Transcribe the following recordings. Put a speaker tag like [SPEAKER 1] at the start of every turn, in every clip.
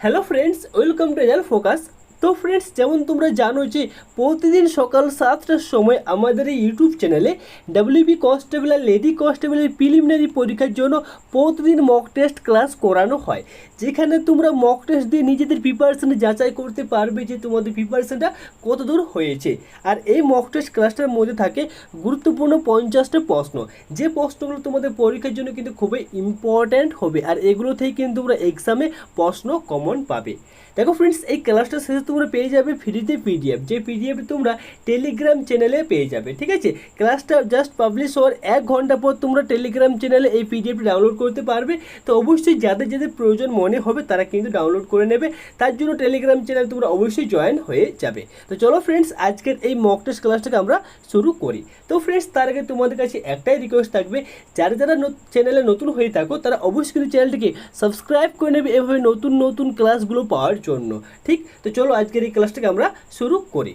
[SPEAKER 1] Hello friends, welcome to এজাল focus. তো friends, যেমন তোমরা জানো যে প্রতিদিন সকাল 7টার সময় আমাদের এই ইউটিউব চ্যানেলে ডাব্লিউবি কনস্টেবল আর লেডি কনস্টেবলের প্রিলিমিনারি পরীক্ষার জন্য প্রতিদিন মক টেস্ট ক্লাস করানো হয়, যেখানে তোমরা মক টেস্ট দিয়ে নিজেদের প্রিপারেশন যাচাই করতে পারবে যে তোমাদের প্রিপারেশনটা কত দূর হয়েছে। আর এই মক টেস্ট ক্লাসটার মধ্যে থাকে গুরুত্বপূর্ণ 50টা প্রশ্ন, যে প্রশ্নগুলো তোমাদের পরীক্ষার জন্য কিন্তু খুবই ইম্পর্ট্যান্ট হবে, আর এগুলো থেকে কিন্তু তোমরা এক্সামে প্রশ্ন কমন পাবে। দেখো ফ্রেন্ডস, এই ক্লাসটা শেষে তোমরা পেয়ে যাবে ফ্রিতে পিডিএফ, যে পিডিএফ তোমরা টেলিগ্রাম চ্যানেলে পেয়ে যাবে। ঠিক আছে, ক্লাসটা জাস্ট পাবলিশ হওয়ার 1 ঘন্টা পর তোমরা টেলিগ্রাম চ্যানেলে এই পিডিএফটি ডাউনলোড করতে পারবে। তো অবশ্যই যাদের যাদের প্রয়োজন মনে হবে তারা কিন্তু ডাউনলোড করে নেবে, তার জন্য টেলিগ্রাম চ্যানেল তোমরা অবশ্যই জয়েন হয়ে যাবে। তো চলো ফ্রেন্ডস, আজকের এই মক টেস্ট ক্লাসটাকে আমরা শুরু করি। তো ফ্রেন্ডস, তার আগে তোমাদের কাছে একটাই রিকোয়েস্ট থাকবে, যারা যারা চ্যানেলে নতুন হয়ে থাকো তারা অবশ্যই কিন্তু চ্যানেলটিকে সাবস্ক্রাইব করে নেবে এভাবে নতুন নতুন ক্লাসগুলো পাওয়ার জন্য। ঠিক, তো চলো আজকের এই ক্লাসটাকে আমরা শুরু করি।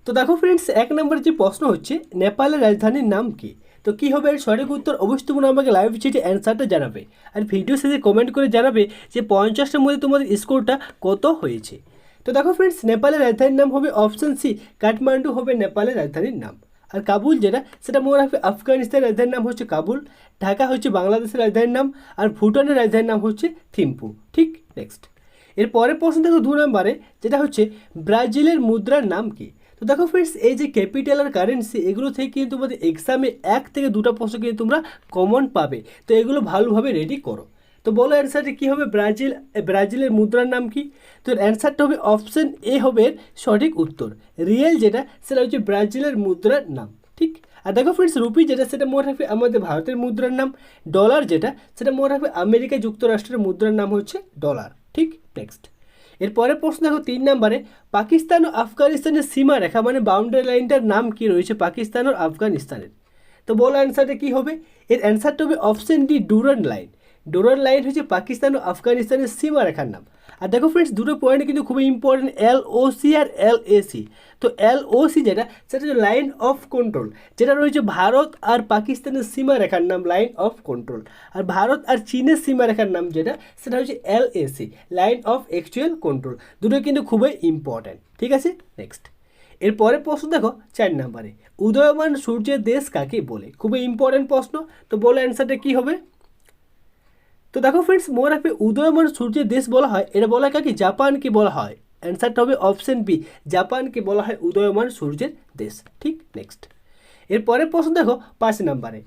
[SPEAKER 1] তো দেখো ফ্রেন্ডস, 1 নম্বর যে প্রশ্ন হচ্ছে, নেপালের রাজধানীর নাম কি? তো কী হবে এর সঠিক উত্তর? অবশ্যই তোমরা আমাকে লাইভ চ্যাটে অ্যান্সারটা জানাবে, আর ভিডিও শেষে কমেন্ট করে জানাবে যে 50টার মধ্যে তোমাদের স্কোরটা কত হয়েছে। তো দেখো ফ্রেন্ডস, নেপালের রাজধানীর নাম হবে অপশন সি, কাঠমান্ডু হবে নেপালের রাজধানীর নাম। আর কাবুল যেটা, সেটা মনে রাখবে আফগানিস্তানের রাজধানীর নাম হচ্ছে কাবুল। ঢাকা হচ্ছে বাংলাদেশের রাজধানীর নাম, আর ভুটানের রাজধানীর নাম হচ্ছে থিম্পু। ঠিক, নেক্সট। এর পরের প্রশ্ন দেখো 2 নম্বরে, যেটা হচ্ছে ব্রাজিলের মুদ্রার নাম কি? তো দেখো ফ্রেন্ডস, এই যে ক্যাপিটাল আর কারেন্সি, এগুলো থেকে কিন্তু তোমাদের এক্সামে 1 থেকে 2টা প্রশ্ন কিন্তু তোমরা কমন পাবে। তো এগুলো ভালোভাবে রেডি করো। তো বলো অ্যান্সারটা কী হবে? ব্রাজিলের মুদ্রার নাম কি? তো অ্যান্সারটা হবে অপশন এ হবে এর সঠিক উত্তর। রিয়েল যেটা, সেটা হচ্ছে ব্রাজিলের মুদ্রার নাম। ঠিক, আর দেখো ফ্রেন্ডস, রুপি যেটা, সেটা মনে রাখবে আমাদের ভারতের মুদ্রার নাম। ডলার যেটা, সেটা মনে রাখবে আমেরিকা যুক্তরাষ্ট্রের মুদ্রার নাম হচ্ছে ডলার। ঠিক, নেক্সট। এরপরে প্রশ্ন দেখো 3 নম্বরে, পাকিস্তান ও আফগানিস্তানের সীমারেখা মানে বাউন্ডারি লাইনটার নাম কি রয়েছে পাকিস্তান ও আফগানিস্তানের? তো বলো অ্যান্সারটা কী হবে? এর অ্যান্সারটা হবে option D, Durand line. Durand line হচ্ছে পাকিস্তান ও আফগানিস্তানের সীমারেখার নাম। আর দেখো ফ্রেন্ডস, দুটো পয়েন্ট কিন্তু খুবই ইম্পর্টেন্ট, LOC আর LAC। তো LOC যেটা, সেটা হচ্ছে লাইন অফ কন্ট্রোল, যেটা রয়েছে ভারত আর পাকিস্তানের সীমারেখার নাম লাইন অফ কন্ট্রোল। আর ভারত আর চীনের সীমারেখার নাম যেটা, সেটা হচ্ছে LAC, line of actual control. দুটো কিন্তু খুবই ইম্পর্টেন্ট। ঠিক আছে, নেক্সট। এরপরে প্রশ্ন দেখো 4 নম্বরে, উদয়মান সূর্যের দেশ কাকে বলে? খুবই ইম্পর্টেন্ট প্রশ্ন। তো বলো অ্যান্সারটা কী হবে? তো দেখো ফ্রেন্ডস, মনে রাখবে উদয়মান সূর্যের দেশ বলা হয়, এটা বলা হয় কাকে? জাপানকে বলা হয়। অ্যান্সারটা হবে অপশন বি, জাপানকে বলা হয় উদয়মান সূর্যের দেশ। ঠিক, নেক্সট। এরপরে প্রশ্ন দেখো 5 নম্বরে,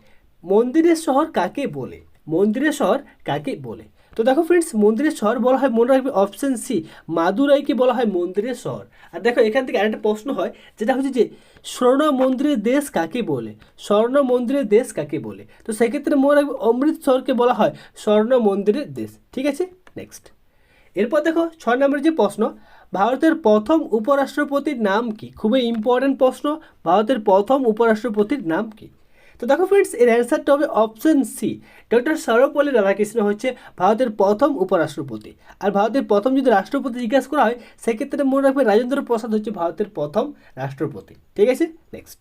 [SPEAKER 1] মন্দিরের শহর কাকে বলে? মন্দিরের শহর কাকে বলে? তো দেখো ফ্রেন্ডস, মন্দিরের শহর বলা হয়, মনে রাখবে অপশন সি, মাদুরাইকে বলা হয় মন্দিরের শহর। আর দেখো এখান থেকে আরেকটা প্রশ্ন হয়, যেটা হচ্ছে যে স্বর্ণ মন্দিরের দেশ কাকে বলে? স্বর্ণ মন্দিরের দেশ কাকে বলে? তো সেক্ষেত্রে মনে রাখবে অমৃতসরকে বলা হয় স্বর্ণ মন্দিরের দেশ। ঠিক আছে, নেক্সট। এরপর দেখো 6 নম্বরের যে প্রশ্ন, ভারতের প্রথম উপরাষ্ট্রপতির নাম কি? খুবই ইম্পর্টেন্ট প্রশ্ন, ভারতের প্রথম উপরাষ্ট্রপতির নাম কি? তো দেখো ফ্রেন্ডস, এর অ্যান্সারটা হবে option C, doctor Sarvepalli Radhakrishna হচ্ছে ভারতের প্রথম উপরাষ্ট্রপতি। আর ভারতের প্রথম যদি রাষ্ট্রপতি জিজ্ঞাসা করা হয়, সেক্ষেত্রে মনে রাখবে রাজেন্দ্র প্রসাদ হচ্ছে ভারতের প্রথম রাষ্ট্রপতি। ঠিক আছে, নেক্সট।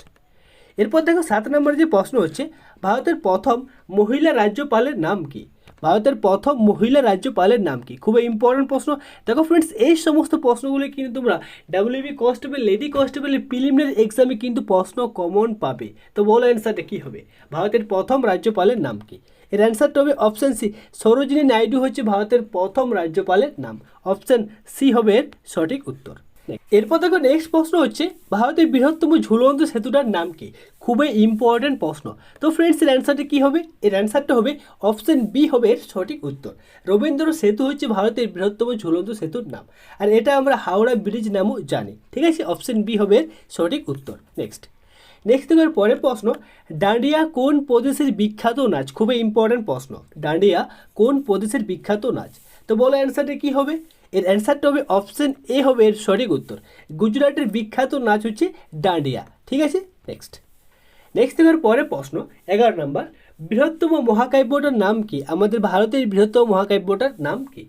[SPEAKER 1] এরপর দেখো 7 নম্বরের যে প্রশ্ন হচ্ছে, ভারতের প্রথম মহিলা রাজ্যপালের নাম কি? ভারতের প্রথম মহিলা রাজ্যপালের নাম কি? খুবই ইম্পর্টেন্ট প্রশ্ন। দেখো ফ্রেন্ডস, এই সমস্ত প্রশ্নগুলি কিন্তু তোমরা ডাব্লিউবি কনস্টেবল, লেডি কনস্টেবলের প্রিলিমিনারি এক্সামে কিন্তু প্রশ্ন কমন পাবে। তো বলো অ্যান্সারটা কী হবে? ভারতের প্রথম রাজ্যপালের নাম কি? এর অ্যান্সারটা হবে অপশান সি, সরোজিনী নাইডু হচ্ছে ভারতের প্রথম রাজ্যপালের নাম। অপশান সি হবে এর সঠিক উত্তর। এরপর দেখো নেক্সট প্রশ্ন হচ্ছে, ভারতের বৃহত্তম ঝুলন্ত সেতুটার নাম কি? খুবই ইম্পর্টেন্ট প্রশ্ন। তো ফ্রেন্ডস, এর অ্যান্সারটা কী হবে? এর অ্যান্সারটা হবে অপশন বি হবে এর সঠিক উত্তর। রবীন্দ্র সেতু হচ্ছে ভারতের বৃহত্তম ঝুলন্ত সেতুর নাম, আর এটা আমরা হাওড়া ব্রিজ নামও জানি। ঠিক আছে, অপশন বি হবে এর সঠিক উত্তর। নেক্সট দেখো পরের প্রশ্ন, ডান্ডিয়া কোন প্রদেশের বিখ্যাত নাচ? খুবই ইম্পর্টেন্ট প্রশ্ন, ডান্ডিয়া কোন প্রদেশের বিখ্যাত নাচ? তো বলো অ্যান্সারটা কী হবে? এর অ্যান্সারটা হবে অপশন এ হবে এর সঠিক উত্তর। গুজরাটের বিখ্যাত নাচ হচ্ছে ডান্ডিয়া। ঠিক আছে, নেক্সট দেখো পরের প্রশ্ন 11 নম্বর, বৃহত্তম মহাকাব্যটার নাম কি? আমাদের ভারতের বৃহত্তম মহাকাব্যটার নাম কি?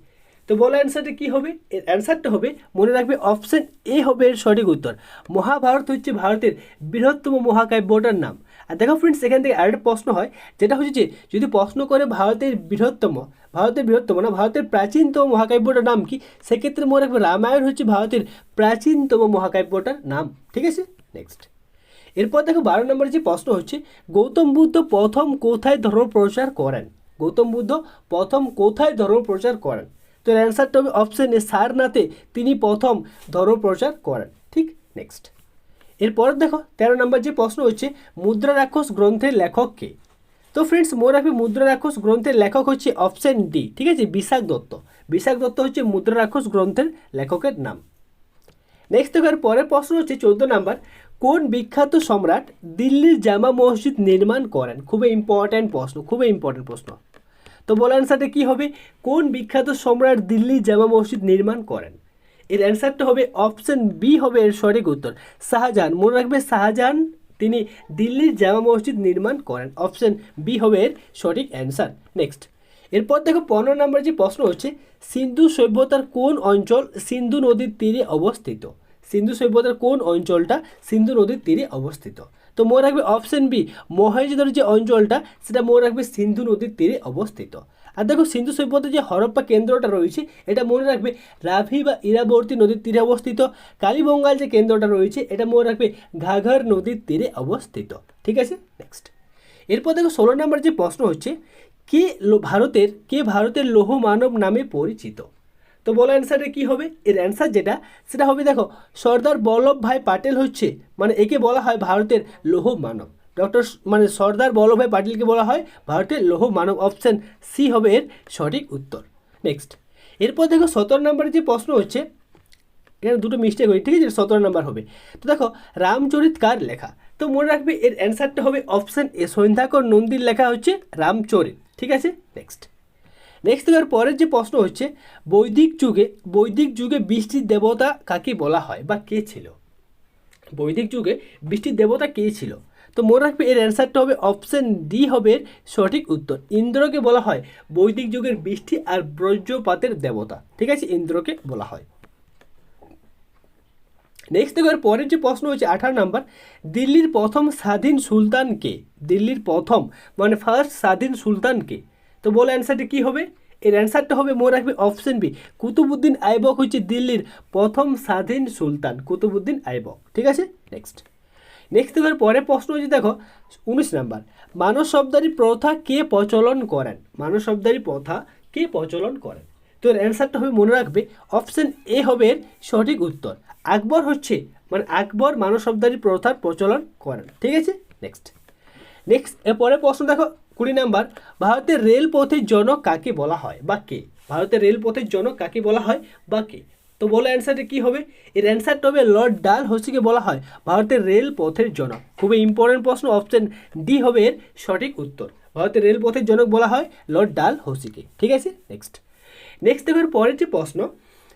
[SPEAKER 1] তো বলো অ্যান্সারটা কী হবে? এর অ্যান্সারটা হবে, মনে রাখবে অপশন এ হবে এর সঠিক উত্তর। মহাভারত হচ্ছে ভারতের বৃহত্তম মহাকাব্যটার নাম। আর দেখো ফ্রেন্ডস, এখান থেকে আরেকটা প্রশ্ন হয়, যেটা হচ্ছে যে যদি প্রশ্ন করে ভারতের প্রাচীনতম মহাকাব্যটার নাম কি, সেক্ষেত্রে মনে রাখবে রামায়ণ হচ্ছে ভারতের প্রাচীনতম মহাকাব্যটার নাম। ঠিক আছে, নেক্সট। এরপর দেখো 12 নম্বরে যে প্রশ্ন হচ্ছে, গৌতম বুদ্ধ প্রথম কোথায় ধর্ম প্রচার করেন? গৌতম বুদ্ধ প্রথম কোথায় ধর্ম প্রচার করেন? তো এর অ্যান্সারটা হবে অপশন এ, সারনাথে তিনি প্রথম ধর্ম প্রচার করেন। ঠিক, নেক্সট। এরপর দেখো 13 নম্বর যে প্রশ্ন হচ্ছে, মুদ্রা রাক্ষস গ্রন্থের লেখক কে? তো ফ্রেন্ডস মনে রাখবে মুদ্রা রাক্ষস গ্রন্থের লেখক হচ্ছে অপশন ডি, ঠিক আছে, বিশাখ দত্ত। বিশাখ দত্ত হচ্ছে মুদ্রা রাক্ষস গ্রন্থের লেখকের নাম। নেক্সট দেখো এর পরের প্রশ্ন হচ্ছে 14 নাম্বার, কোন বিখ্যাত সম্রাট দিল্লির জামা মসজিদ নির্মাণ করেন? খুবই ইম্পর্ট্যান্ট প্রশ্ন। তো বলো অ্যান্সারটা কী হবে? কোন বিখ্যাত সম্রাট দিল্লির জামা মসজিদ নির্মাণ করেন? এর অ্যান্সারটা হবে অপশন বি হবে এর সঠিক উত্তর, শাহজাহান। মনে রাখবে শাহজাহান তিনি দিল্লির জামা মসজিদ নির্মাণ করেন। অপশন বি হবে এর সঠিক অ্যান্সার। নেক্সট, এরপর দেখো 15 নম্বর যে প্রশ্ন হচ্ছে, সিন্ধু সভ্যতার কোন অঞ্চল সিন্ধু নদীর তীরে অবস্থিত? সিন্ধু সভ্যতার কোন অঞ্চলটা সিন্ধু নদীর তীরে অবস্থিত? তো মনে রাখবে অপশন বি, মহেঞ্জোদারো যে অঞ্চলটা সেটা মনে রাখবে সিন্ধু নদীর তীরে অবস্থিত। আর দেখো সিন্ধু সভ্যতার যে হরপ্পা কেন্দ্রটা রয়েছে এটা মনে রাখবে রাভি বা ইরাবতী নদীর তীরে অবস্থিত। কালীবঙ্গাল যে কেন্দ্রটা রয়েছে এটা মনে রাখবে ঘাঘর নদীর তীরে অবস্থিত। ঠিক আছে, নেক্সট। এরপর দেখো 16 নম্বর যে প্রশ্ন হচ্ছে, ভারতের লৌহ মানব নামে পরিচিত? তো বলো অ্যান্সারটা কী হবে? এর অ্যান্সার সেটা হবে দেখো সর্দার বল্লভভাই পাটেল হচ্ছে, মানে একে বলা হয় ভারতের লৌহ মানব। সর্দার বল্লভভাই পাটেলকে বলা হয় ভারতের লৌহ মানব। অপশান সি হবে এর সঠিক উত্তর। নেক্সট, এরপর দেখো 17 নম্বরের যে প্রশ্ন হচ্ছে, এখানে দুটো মিস্টেক হয়েছে, ঠিক আছে, 17 নাম্বার হবে। তো দেখো রামচরিত কার লেখা? তো মনে রাখবে এর অ্যান্সারটা হবে অপশান এ, সন্ধ্যাকর নন্দীর লেখা হচ্ছে রামচরিত। ঠিক আছে, নেক্সট। এর পরের যে প্রশ্ন হচ্ছে, বৈদিক যুগে বৃষ্টির দেবতা কাকে বলা হয় বা কে ছিল? বৈদিক যুগে বৃষ্টির দেবতা কে ছিল? তো মনে রাখবে এর অ্যান্সারটা হবে অপশান ডি হবে এর সঠিক উত্তর, ইন্দ্রকে বলা হয় বৈদিক যুগের বৃষ্টি আর বজ্রপাতের দেবতা। ঠিক আছে, ইন্দ্রকে বলা হয়। নেক্সট দেখো এর পরের যে প্রশ্ন হচ্ছে 18 নাম্বার, দিল্লির প্রথম স্বাধীন সুলতান কে? দিল্লির প্রথম মানে ফার্স্ট স্বাধীন সুলতান কে? তো বলো অ্যান্সারটা কী হবে? এর অ্যান্সারটা হবে মনে রাখবে অপশন বি, কুতুবুদ্দিন আইবক হচ্ছে দিল্লির প্রথম স্বাধীন সুলতান, কুতুবুদ্দিন আইবক। ঠিক আছে, নেক্সট দেখো পরের প্রশ্ন হচ্ছে দেখো 19 নাম্বার, মানস শব্দারি প্রথা কে প্রচলন করেন? মানস শব্দারি প্রথা কে প্রচলন করেন? তো এর অ্যান্সারটা হবে মনে রাখবে অপশন এ হবে এর সঠিক উত্তর, আকবর হচ্ছে, মানে আকবর মানস শব্দারি প্রথার প্রচলন করেন। ঠিক আছে, নেক্সট এরপরে প্রশ্ন দেখো 20 নাম্বার, ভারতের রেলপথের জনক কাকে বলা হয় বা কে? ভারতের রেলপথের জনক কাকে বলা হয় বা কে? তো বলো অ্যান্সারটা কী হবে? এর অ্যান্সারটা হবে লর্ড ডালহৌসিকে বলা হয় ভারতের রেলপথের জনক। খুবই ইম্পর্টেন্ট প্রশ্ন, অপশন ডি হবে এর সঠিক উত্তর, ভারতের রেলপথের জনক বলা হয় লর্ড ডালহৌসিকে। ঠিক আছে, নেক্সট দেখো এর পরের যে প্রশ্ন,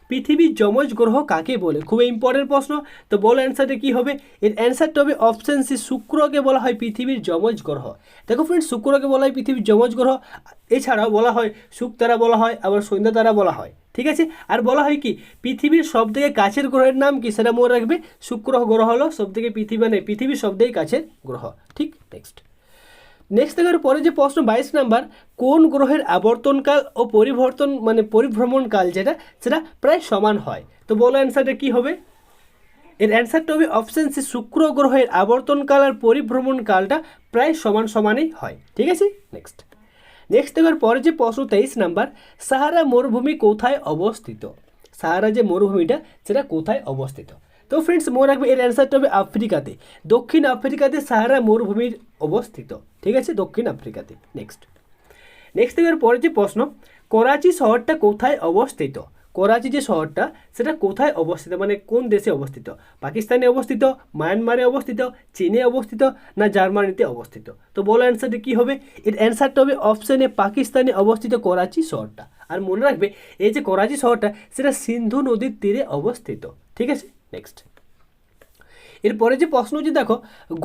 [SPEAKER 1] পৃথিবীর যমজ গ্রহ কাকে বলে? খুবই ইম্পর্টেন্ট প্রশ্ন। তো বলো অ্যান্সারটা কী হবে? এর অ্যান্সারটা হবে অপশান সি, শুক্রকে বলা হয় পৃথিবীর যমজ গ্রহ। দেখো ফ্রেন্ডস, শুক্রকে বলা হয় পৃথিবীর যমজ গ্রহ, এছাড়াও বলা হয় শুকতারা বলা হয়, আবার সন্ধ্যা তারা বলা হয়। ঠিক আছে, আর বলা হয় কি পৃথিবীর সবথেকে কাছের গ্রহের নাম কি? সেটা মনে রাখবে শুক্র গ্রহ হলো সবথেকে পৃথিবীর সবথেকে কাছের গ্রহ। ঠিক, নেক্সট দেখার পরে যে প্রশ্ন 22 নাম্বার, কোন গ্রহের আবর্তনকাল ও পরিভ্রমণকাল সেটা প্রায় সমান হয়? তো বলো অ্যান্সারটা কী হবে? এর অ্যান্সারটা হবে অপশান সি, শুক্র গ্রহের আবর্তনকাল আর পরিভ্রমণকালটা প্রায় সমানই হয়। ঠিক আছে, নেক্সট দেখার পরে যে প্রশ্ন 23 নাম্বার, সাহারা মরুভূমি কোথায় অবস্থিত? সাহারা যে মরুভূমিটা সেটা কোথায় অবস্থিত? তো ফ্রেন্ডস মনে রাখবে এর অ্যান্সারটা হবে আফ্রিকাতে, দক্ষিণ আফ্রিকাতে সাহারা মরুভূমির অবস্থিত। ঠিক আছে, দক্ষিণ আফ্রিকাতে। নেক্সট এর পরে যে প্রশ্ন, করাচি শহরটা কোথায় অবস্থিত? করাচি যে শহরটা সেটা কোথায় অবস্থিত, মানে কোন দেশে অবস্থিত? পাকিস্তানে অবস্থিত, মায়ানমারে অবস্থিত, চীনে অবস্থিত, না জার্মানিতে অবস্থিত? তো বলো অ্যান্সারটা কী হবে? এর অ্যান্সারটা হবে অপশানে পাকিস্তানে অবস্থিত করাচি শহরটা। আর মনে রাখবে এই যে করাচি শহরটা সেটা সিন্ধু নদীর তীরে অবস্থিত। ঠিক আছে, নেক্সট এরপরে যে প্রশ্ন হচ্ছে দেখো,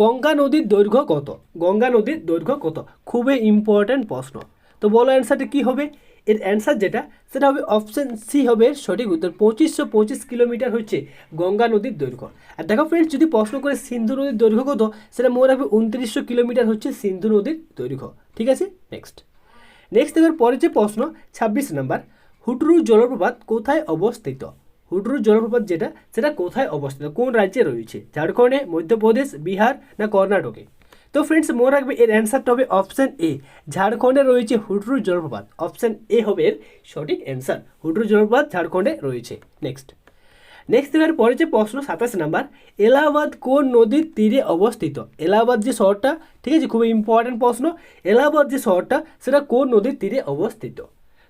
[SPEAKER 1] গঙ্গা নদীর দৈর্ঘ্য কত? গঙ্গা নদীর দৈর্ঘ্য কত? খুবই ইম্পর্ট্যান্ট প্রশ্ন। তো বলো অ্যান্সারটা কী হবে? এর অ্যান্সার যেটা সেটা হবে অপশন সি হবে এর সঠিক উত্তর। 2525 কিলোমিটার হচ্ছে গঙ্গা নদীর দৈর্ঘ্য। আর দেখো ফ্রেন্ডস, যদি প্রশ্ন করে সিন্ধু নদীর দৈর্ঘ্য কত, সেটা মনে রাখবে 2900 কিলোমিটার হচ্ছে সিন্ধু নদীর দৈর্ঘ্য। ঠিক আছে, নেক্সট এবার পরে যে প্রশ্ন 26 নাম্বার, হুডরু জলপ্রপাত কোথায় অবস্থিত? হুডরু জলপ্রপাত যেটা সেটা কোথায় অবস্থিত, কোন রাজ্যে রয়েছে? ঝাড়খণ্ডে, মধ্যপ্রদেশ, বিহার না কর্ণাটকে? তো ফ্রেন্ডস মনে রাখবে এর অ্যান্সারটা হবে অপশন এ, ঝাড়খণ্ডে রয়েছে হুডরু জলপ্রপাত। অপশন এ হবে এর সঠিক অ্যান্সার, হুডরু জলপ্রপাত ঝাড়খণ্ডে রয়েছে। নেক্সট এবার পরে যে প্রশ্ন 27 নাম্বার, এলাহাবাদ কোন নদীর তীরে অবস্থিত? এলাহাবাদ যে শহরটা, ঠিক আছে, খুবই ইম্পর্টেন্ট প্রশ্ন। এলাহাবাদ যে শহরটা সেটা কোন নদীর তীরে অবস্থিত?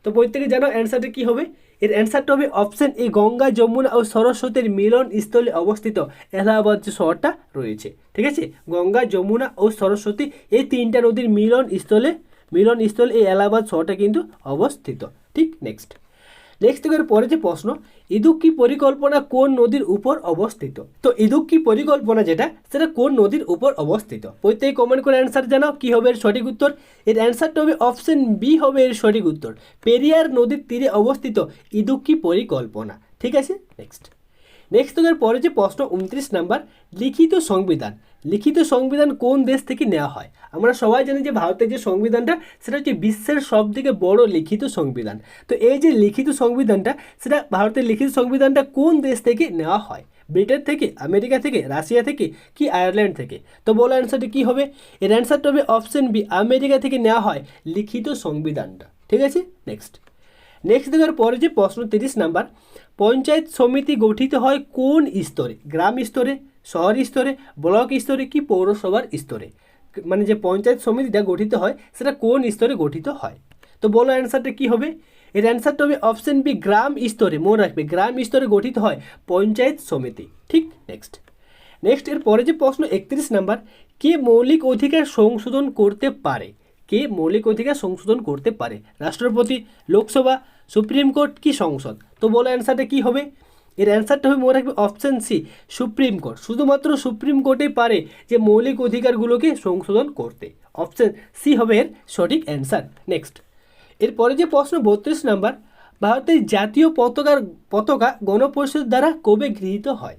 [SPEAKER 1] তো প্রত্যেকে জানো অ্যান্সারটা কী হবে। এর অ্যান্সারটা হবে অপশন এ, গঙ্গা, যমুনা ও সরস্বতীর মিলন স্থলে অবস্থিত এলাহাবাদ যে শহরটা রয়েছে। ঠিক আছে, গঙ্গা, যমুনা ও সরস্বতী এই তিনটা নদীর মিলন স্থলে এই এলাহাবাদ শহরটা কিন্তু অবস্থিত। ঠিক, নেক্সট এর পরে যে প্রশ্ন, ইদুক্কি পরিকল্পনা কোন নদীর উপর অবস্থিত? তো ইদুক্কি পরিকল্পনা যেটা সেটা কোন নদীর উপর অবস্থিত? প্রত্যেকে কমেন্ট করে অ্যান্সার জানাও কি হবে এর সঠিক উত্তর। এর অ্যান্সারটা হবে অপশন বি হবে এর সঠিক উত্তর, পেরিয়ার নদীর তীরে অবস্থিত ইদুক্কি পরিকল্পনা। ঠিক আছে, নেক্সট এর পরে যে প্রশ্ন 29 নাম্বার, লিখিত সংবিধান কোন দেশ থেকে নেওয়া হয়? আমরা সবাই জানি যে ভারতের যে সংবিধানটা সেটা হচ্ছে বিশ্বের সবথেকে বড় লিখিত সংবিধান। তো এই যে লিখিত সংবিধানটা, সেটা ভারতের লিখিত সংবিধানটা কোন দেশ থেকে নেওয়া হয়? ব্রিটেন থেকে, আমেরিকা থেকে, রাশিয়া থেকে কি আয়ারল্যান্ড থেকে? তো বলো অ্যান্সারটা কী হবে। এর অ্যান্সারটা হবে অপশন বি, আমেরিকা থেকে নেওয়া হয় লিখিত সংবিধানটা। ঠিক আছে, নেক্সট দেখার পরে যে প্রশ্ন 30 নাম্বার, পঞ্চায়েত সমিতি গঠিত হয় কোন স্তরে? গ্রাম স্তরে, শহর স্তরে, ব্লক স্তরে কি পৌরসভার স্তরে? মানে যে পঞ্চায়েত সমিতিটা গঠিত হয় সেটা কোন স্তরে গঠিত হয়? তো বলো অ্যান্সারটা কী হবে। এর অ্যান্সারটা হবে অপশন বি, গ্রাম স্তরে। মনে রাখবে গ্রাম স্তরে গঠিত হয় পঞ্চায়েত সমিতি। ঠিক, নেক্সট এর পরে যে প্রশ্ন 31 নাম্বার, কে মৌলিক অধিকার সংশোধন করতে পারে? কে মৌলিক অধিকার সংশোধন করতে পারে? রাষ্ট্রপতি, লোকসভা, সুপ্রিম কোর্ট কি সংসদ? তো বলো অ্যান্সারটা কী হবে। এর অ্যান্সারটা হবে মনে রাখবে অপশন সি, সুপ্রিম কোর্ট। শুধুমাত্র সুপ্রিম কোর্টেই পারে যে মৌলিক অধিকারগুলোকে সংশোধন করতে। অপশন সি হবে এর সঠিক অ্যান্সার। নেক্সট এরপরে যে প্রশ্ন 32 নাম্বার, ভারতের জাতীয় পতাকা গণপরিষদের দ্বারা কবে গৃহীত হয়?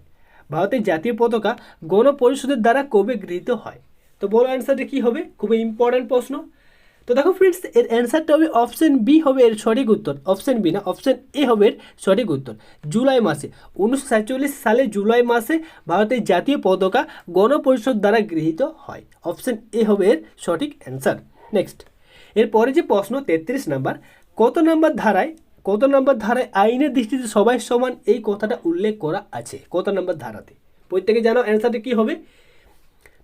[SPEAKER 1] ভারতের জাতীয় পতাকা গণপরিষদের দ্বারা কবে গৃহীত হয়? তো বলো অ্যান্সারটা কী হবে, খুবই ইম্পর্ট্যান্ট প্রশ্ন। তো দেখো ফ্রেন্ডস, এর অ্যান্সারটা হবে অপশন বি হবে এর সঠিক উত্তর। অপশন বি না, অপশন এ হবে এর সঠিক উত্তর। জুলাই মাসে 1947 সালে জুলাই মাসে ভারতের জাতীয় পতাকা গণপরিষদ দ্বারা গৃহীত হয়। অপশন এ হবে এর সঠিক অ্যান্সার। নেক্সট এরপরে যে প্রশ্ন 33 নাম্বার, কত নাম্বার ধারায় আইনের দৃষ্টিতে সবাই সমান এই কথাটা উল্লেখ করা আছে? কত নাম্বার ধারাতে? প্রত্যেকে জানো অ্যান্সারটা কী হবে।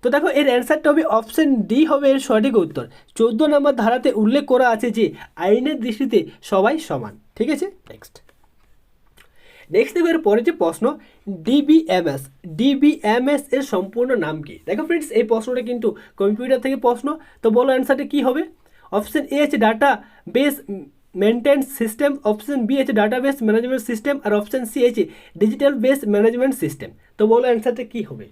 [SPEAKER 1] তো দেখো এর অ্যান্সারটা হবে অপশন ডি হবে এর সঠিক উত্তর। 14 নম্বর ধারাতে উল্লেখ করা আছে যে আইনের দৃষ্টিতে সবাই সমান। ঠিক আছে, নেক্সট এর পরে যে প্রশ্ন, ডিবিএমএস এর সম্পূর্ণ নাম কি? দেখো ফ্রেন্ডস, এই প্রশ্নটা কিন্তু কম্পিউটার থেকে প্রশ্ন। তো বলো অ্যান্সারটা কী হবে। অপশন এ আছে data base maintenance system, option B আছে ডাটাবেস ম্যানেজমেন্ট সিস্টেম, আর অপশন সি আছে ডিজিটাল বেস ম্যানেজমেন্ট সিস্টেম। তো বলো অ্যান্সারটা কী হবে।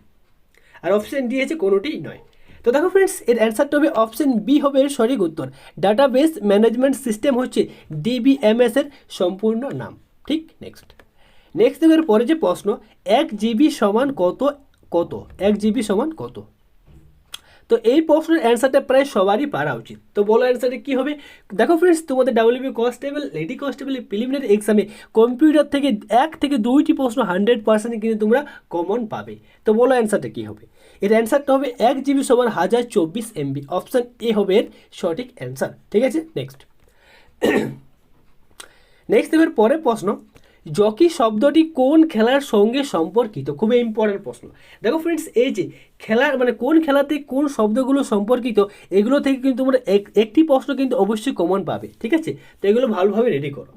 [SPEAKER 1] আর অপশন ডি আছে কোনোটিই নয়। তো দেখো ফ্রেন্ডস, এর অ্যান্সারটা হবে অপশন বি হবে এর সঠিক উত্তর। ডাটাবেস ম্যানেজমেন্ট সিস্টেম হচ্ছে ডিবিএমএস এর সম্পূর্ণ নাম। ঠিক, নেক্সট এর পরে যে প্রশ্ন, 1 জিবি সমান কত? 1 জিবি সমান কত? তো এই প্রশ্নের অ্যান্সারটা প্রায় সবারই পারা উচিত। তো বলো অ্যান্সারটা কী হবে। দেখো ফ্রেন্ডস, তোমাদের WB constable, lady constable preliminary এক্সামে কম্পিউটার থেকে 1 থেকে 2টি প্রশ্ন 100% কিন্তু তোমরা কমন পাবে। তো বলো অ্যান্সারটা কী হবে। এর অ্যান্সারটা হবে 1 জিবি সমান 1024 MB। অপশান এ হবে এর সঠিক অ্যান্সার। ঠিক আছে, নেক্সট এবার পরের প্রশ্ন, জকি শব্দটি কোন খেলার সঙ্গে সম্পর্কিত? খুবই ইম্পর্টেন্ট প্রশ্ন। দেখো ফ্রেন্ডস, এই যে খেলার মানে কোন খেলাতে কোন শব্দগুলো সম্পর্কিত, এগুলো থেকে কিন্তু তোমরা একটি প্রশ্ন কিন্তু অবশ্যই কমন পাবে। ঠিক আছে, তো এগুলো ভালোভাবে রেডি করো।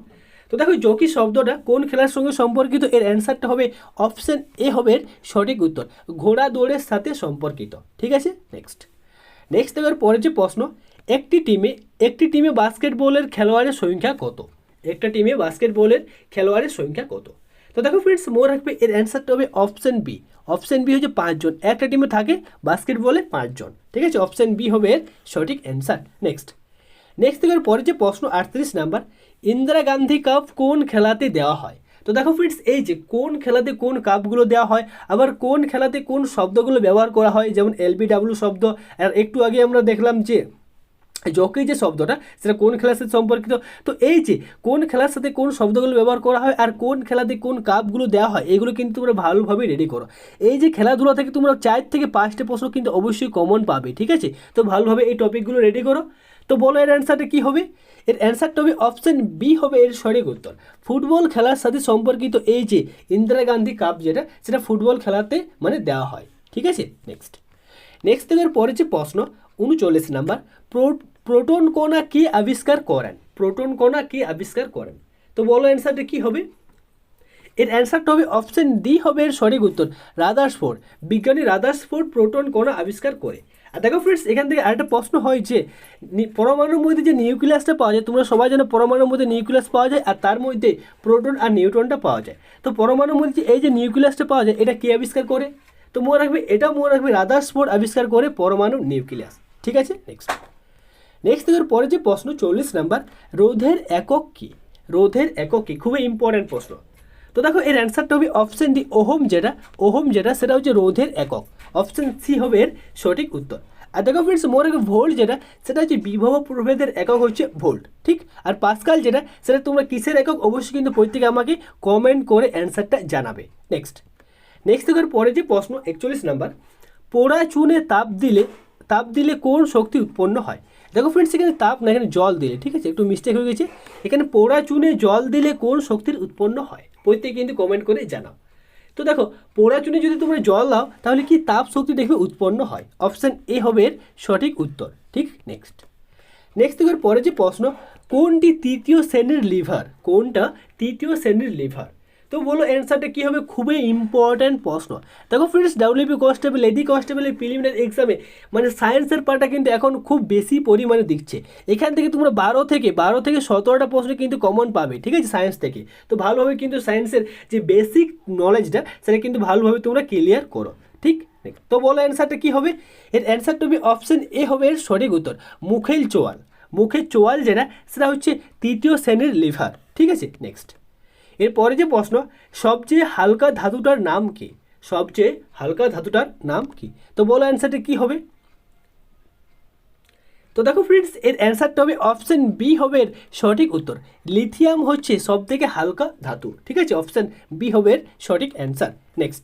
[SPEAKER 1] তো দেখো জকি শব্দটা কোন খেলার সঙ্গে সম্পর্কিত, এর অ্যান্সারটা হবে অপশন এ হবে এর সঠিক উত্তর, ঘোড়া দৌড়ের সাথে সম্পর্কিত। ঠিক আছে, নেক্সট এবার পরে যে প্রশ্ন, একটি টিমে বাস্কেটবলের খেলোয়াড়ের সংখ্যা কত? একটা টিমে বাস্কেটবলের খেলোয়াড়ের সংখ্যা কত? তো দেখো ফ্রেন্ডস, মনে রাখবে এর অ্যান্সারটা হবে অপশন বি হচ্ছে 5 জন। একটা টিমে থাকে বাস্কেটবলে 5 জন। ঠিক আছে, অপশন বি হবে এর সঠিক অ্যান্সার। নেক্সট থেকে পরে যে প্রশ্ন 38 নাম্বার, ইন্দিরা গান্ধী কাপ কোন খেলাতে দেওয়া হয়? তো দেখো ফ্রেন্ডস, এই যে কোন খেলাতে কোন কাপগুলো দেওয়া হয়, আবার কোন খেলাতে কোন শব্দগুলো ব্যবহার করা হয়, যেমন LBW শব্দ, আর একটু আগে আমরা দেখলাম যে জকি যে শব্দটা সেটা কোন খেলার সাথে সম্পর্কিত। তো এই যে কোন খেলার সাথে কোন শব্দগুলো ব্যবহার করা হয় আর কোন খেলাতে কোন কাপগুলো দেওয়া হয়, এগুলো কিন্তু তোমরা ভালোভাবে রেডি করো। এই যে খেলাধুলা থেকে তোমরা 4 থেকে 5টা প্রশ্ন কিন্তু অবশ্যই কমন পাবে, ঠিক আছে? তো ভালোভাবে এই টপিকগুলো রেডি করো। তো বলো এর অ্যান্সারটা কী হবে? এর অ্যান্সারটা হবে অপশন বি হবে এর সঠিক উত্তর। ফুটবল খেলার সাথে সম্পর্কিত এই যে ইন্দিরা গান্ধী কাপ যেটা, সেটা ফুটবল খেলাতে মানে দেওয়া হয়, ঠিক আছে? নেক্সট থেকে পরে যে প্রশ্ন 39 নাম্বার, প্রোটন কণা কে আবিষ্কার করেন? প্রোটন কণা কে আবিষ্কার করেন? তো বলো অ্যান্সারটা কী হবে? এর অ্যান্সারটা হবে অপশন ডি হবে এর সঠিক উত্তর, রাদারফোর্ড। বিজ্ঞানী রাদারফোর্ড প্রোটন কণা আবিষ্কার করে। আর দেখো ফ্রেন্ডস, এখান থেকে আরেকটা প্রশ্ন হয় যে পরমাণুর মধ্যে যে নিউক্লিয়াসটা পাওয়া যায়, তোমরা সবাই জানো পরমাণুর মধ্যে নিউক্লিয়াস পাওয়া যায় আর তার মধ্যে প্রোটন আর নিউট্রনটা পাওয়া যায়। তো পরমাণুর মধ্যে এই যে নিউক্লিয়াসটা পাওয়া যায়, এটা কে আবিষ্কার করে? তো মনে রাখবে রাদারফোর্ড আবিষ্কার করে পরমাণু নিউক্লিয়াস, ঠিক আছে? নেক্সট থেকে পরে যে প্রশ্ন 40 নাম্বার, রোধের একক কী? রোধের একক কী? খুবই ইম্পর্ট্যান্ট প্রশ্ন। তো দেখো এর অ্যান্সারটা হবে অপশন ডি, ওহম যেটা সেটা হচ্ছে রোধের একক। অপশন সি হবে এর সঠিক উত্তর। আর দেখো ফ্রেন্ডস, মনে রাখবে ভোল্ট যেটা সেটা হচ্ছে বিভব প্রভেদের একক হচ্ছে ভোল্ট, ঠিক? আর পাস্কাল যেটা সেটা তোমরা কিসের একক অবশ্যই কিন্তু প্রত্যেকে আমাকে কমেন্ট করে অ্যান্সারটা জানাবে। নেক্সট থেকে পরে যে প্রশ্ন 41 নাম্বার, পোড়া চুনে তাপ দিলে কোন শক্তি উৎপন্ন হয়? দেখো ফ্রেন্ডস, এখানে তাপ না, এখানে জল দিলে, ঠিক আছে? একটু মিস্টেক হয়ে গেছে। এখানে পোড়া চুনে জল দিলে কোন শক্তির উৎপন্ন হয়? প্রত্যেকে কিন্তু কমেন্ট করে জানাও। তো দেখো, পোড়া চুনে যদি তোমরা জল দাও তাহলে কি তাপ শক্তি দেখবে উৎপন্ন হয়? অপশান এ হবে এর সঠিক উত্তর, ঠিক? নেক্সট থেকে পরে যে প্রশ্ন, কোনটা তৃতীয় শ্রেণীর লিভার? তো বলো অ্যান্সারটা কী হবে? খুবই ইম্পর্ট্যান্ট প্রশ্ন। দেখো ফ্রেন্ডস, WP কনস্টেবল, লেডি কনস্টেবলের প্রিলিমিনারি এক্সামে মানে সায়েন্সের পার্টটা কিন্তু এখন খুব বেশি পরিমাণে দিচ্ছে। এখান থেকে তোমরা 12 থেকে 17টা প্রশ্ন কিন্তু কমন পাবে, ঠিক আছে? সায়েন্স থেকে। তো ভালোভাবে কিন্তু সায়েন্সের যে বেসিক নলেজটা সেটা কিন্তু ভালোভাবে তোমরা ক্লিয়ার করো, ঠিক? তো বলো অ্যান্সারটা কী হবে? এর অ্যান্সারটা হবে অপশন এ হবে এর সঠিক উত্তর, মুখের চোয়াল যেটা সেটা হচ্ছে তৃতীয় শ্রেণীর লিভার, ঠিক আছে? নেক্সট এরপরে যে প্রশ্ন, সবচেয়ে হালকা ধাতুটার নাম কি? তো বলো অ্যান্সারটা কী হবে? তো দেখো ফ্রেন্ডস, এর অ্যান্সারটা হবে অপশন বি হবে এর সঠিক উত্তর, লিথিয়াম হচ্ছে সবথেকে হালকা ধাতু, ঠিক আছে? অপশন বি হবে এর সঠিক অ্যান্সার। নেক্সট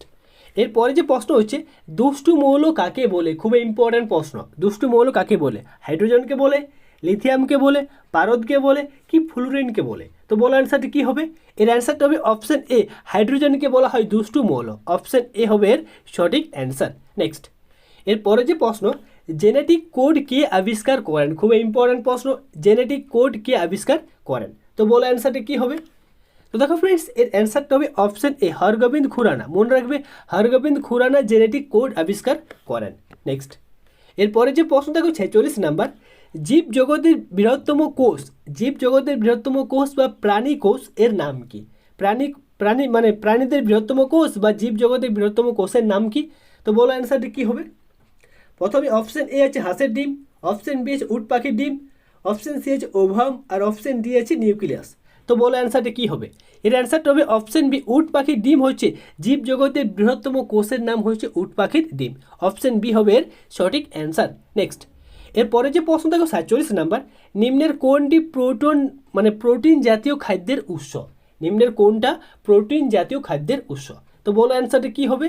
[SPEAKER 1] এরপরে যে প্রশ্ন হচ্ছে, দুষ্টু মৌল কাকে বলে? খুবই ইম্পর্ট্যান্ট প্রশ্ন। দুষ্টু মৌল কাকে বলে? হাইড্রোজেনকে বলে, লিথিয়ামকে বলে, পারদকে বলে, কি ফ্লুরিনকে বলে? তো বলো অ্যান্সারটি কী হবে? এর অ্যান্সারটা হবে অপশন এ, হাইড্রোজেনকে বলা হয় দুষ্টু মৌল। অপশন এ হবে এর সঠিক অ্যান্সার। নেক্সট এরপরে যে প্রশ্ন, জেনেটিক কোড কে আবিষ্কার করেন? খুবই ইম্পর্ট্যান্ট প্রশ্ন, জেনেটিক কোড কে আবিষ্কার করেন? তো বলো অ্যান্সারটি কী হবে? তো দেখো ফ্রেন্ডস, এর অ্যান্সারটা হবে অপশন এ, হরগোবিন্দ খুরানা। মনে রাখবে, হরগোবিন্দ খুরানা জেনেটিক কোড আবিষ্কার করেন। নেক্সট এরপরে যে প্রশ্ন দেখো 46 নাম্বার, জীবজগতের বৃহত্তম কোষ বা প্রাণী কোষ এর নাম কি? প্রাণীদের বৃহত্তম কোষ বা জীবজগতের বৃহত্তম কোষের নাম কি? তো বলো অ্যান্সারটি কী হবে? প্রথমে অপশন এ আছে হাঁসের ডিম, অপশন বি আছে উট পাখির ডিম, অপশন সি আছে ওভাম, আর অপশন ডি আছে নিউক্লিয়াস। তো বলো অ্যান্সারটা কী হবে? এর অ্যান্সারটা হবে অপশন বি, উট পাখির ডিম হচ্ছে জীবজগতের বৃহত্তম কোষের নাম হচ্ছে উট পাখির ডিম। অপশন বি হবে এর সঠিক অ্যান্সার। নেক্সট এরপরে যে প্রশ্ন দেখো 47 নাম্বার, নিম্নের কোনটি প্রোটিন জাতীয় খাদ্যের উৎস? নিম্নের কোনটা প্রোটিন জাতীয় খাদ্যের উৎস? তো বলো অ্যান্সারটা কী হবে?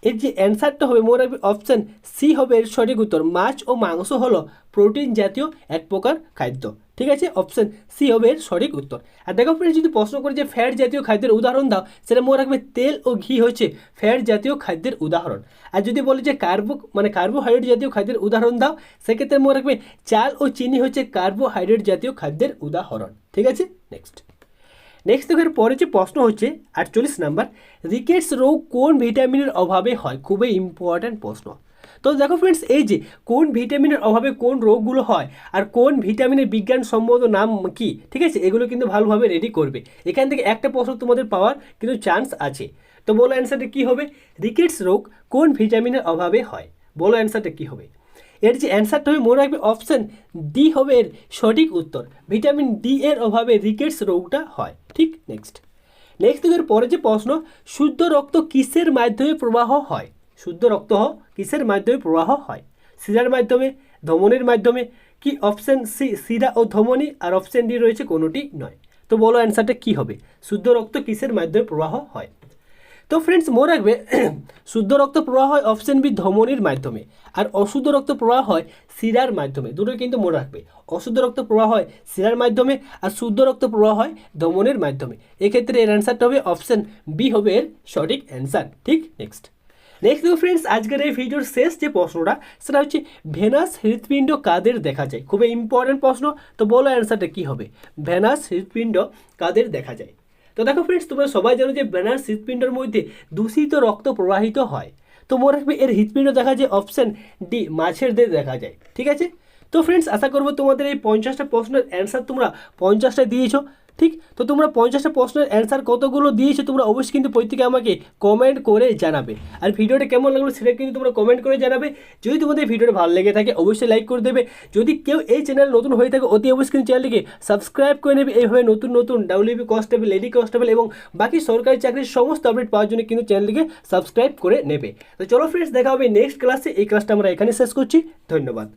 [SPEAKER 1] এর যে অ্যান্সারটা হবে মনে রাখবে অপশান সি হবে এর সঠিক উত্তর, মাছ ও মাংস হলো প্রোটিন জাতীয় এক প্রকার খাদ্য, ঠিক আছে? অপশান সি হবে এর সঠিক উত্তর। আর দেখো ফ্রেন্ডস, যদি প্রশ্ন করে যে ফ্যাট জাতীয় খাদ্যের উদাহরণ দাও, সেটা মনে রাখবে তেল ও ঘি হচ্ছে ফ্যাট জাতীয় খাদ্যের উদাহরণ। আর যদি বলে যে কার্বোহাইড্রেট জাতীয় খাদ্যের উদাহরণ দাও, সেক্ষেত্রে মনে রাখবে চাল ও চিনি হচ্ছে কার্বোহাইড্রেট জাতীয় খাদ্যের উদাহরণ, ঠিক আছে? নেক্সট দেখো পরে যে প্রশ্ন হচ্ছে 48 নাম্বার, রিকেটস রোগ কোন ভিটামিনের অভাবে হয়? খুবই ইম্পর্ট্যান্ট প্রশ্ন। তো দেখো ফ্রেন্ডস, এই যে কোন ভিটামিনের অভাবে কোন রোগগুলো হয় আর কোন ভিটামিনের বিজ্ঞানসম্মত নাম কি, ঠিক আছে? এগুলো কিন্তু ভালোভাবে রেডি করবে। এখান থেকে একটা প্রশ্ন তোমাদের পাওয়ার কিন্তু চান্স আছে। তো বলো অ্যান্সারটা কী হবে? রিকেটস রোগ কোন ভিটামিনের অভাবে হয়? বলো অ্যান্সারটা কী হবে? এর যে অ্যান্সারটা হবে মনে রাখবে অপশান ডি হবে এর সঠিক উত্তর। ভিটামিন ডি এর অভাবে রিকেটস রোগটা হয়। ঠিক, নেক্সট এর পরে যে প্রশ্ন, শুদ্ধ রক্ত কিসের মাধ্যমে প্রবাহ হয়? শুদ্ধ রক্ত কিসের মাধ্যমে প্রবাহ হয়? শিরার মাধ্যমে, ধমনির মাধ্যমে, কি অপশান সি শিরা ও ধমনি, আর অপশান ডি রয়েছে কোনোটি নয়। তো বলো অ্যান্সারটা কী হবে? শুদ্ধ রক্ত কিসের মাধ্যমে প্রবাহ হয়? তো ফ্রেন্ডস মনে রাখবে শুদ্ধ রক্ত প্রবাহ হয় অপশান বি ধমনির মাধ্যমে, আর অশুদ্ধ রক্ত প্রবাহ হয় শিরার মাধ্যমে। দুটোই কিন্তু মনে রাখবে, অশুদ্ধ রক্ত প্রবাহ হয় শিরার মাধ্যমে আর শুদ্ধ রক্ত প্রবাহ হয় ধমনির মাধ্যমে। এক্ষেত্রে এর অ্যান্সারটা হবে অপশান বি হবে এর সঠিক অ্যান্সার। ঠিক, নেক্সট দেখো ফ্রেন্ডস, আজকের এই ভিডিওর শেষ যে প্রশ্নটা সেটা হচ্ছে ভেনাস হৃৎপিণ্ড কাদের দেখা যায়? খুবই ইম্পর্টেন্ট প্রশ্ন। তো বলো অ্যান্সারটা কী হবে? ভেনাস হৃৎপিণ্ড কাদের দেখা যায়? তো দেখো ফ্রেন্ডস, তোমরা সবাই জানো যে ভেনাস হৃৎপিণ্ডের মধ্যে দূষিত রক্ত প্রবাহিত হয়। তো মনে রাখবে এর হৃৎপিণ্ড দেখা যায় অপশান ডি মাছের দেহে দেখা যায়। ঠিক আছে, তো ফ্রেন্ডস আশা করবো তোমাদের এই 50টা প্রশ্নের অ্যান্সার তোমরা 50টা দিয়েছো। ঠিক, তো তোমরা 50টা প্রশ্নের অ্যান্সার কতগুলো দিয়েছো তোমরা অবশ্যই কিন্তু প্রত্যেকে আমাকে কমেন্ট করে জানাবে। আর ভিডিওটা কেমন লাগলো সেটা কিন্তু তোমরা কমেন্ট করে জানাবে। যদি তোমাদের ভিডিওটা ভালো লেগে থাকে অবশ্যই লাইক করে দেবে। যদি কেউ এই চ্যানেল নতুন হয়ে থাকে অতি অবশ্যই কিন্তু চ্যানেলটিকে সাবস্ক্রাইব করে নেবে। এইভাবে নতুন নতুন ডাব্লিউবি কনস্টেবল, লেডি কনস্টেবল এবং বাকি সরকারি চাকরির সমস্ত আপডেট পাওয়ার জন্য কিন্তু চ্যানেলটিকে সাবস্ক্রাইব করে নেবে। তো চলো ফ্রেন্ডস, দেখা হবে নেক্সট ক্লাসে। এই ক্লাসটা আমরা এখানে শেষ করছি। ধন্যবাদ।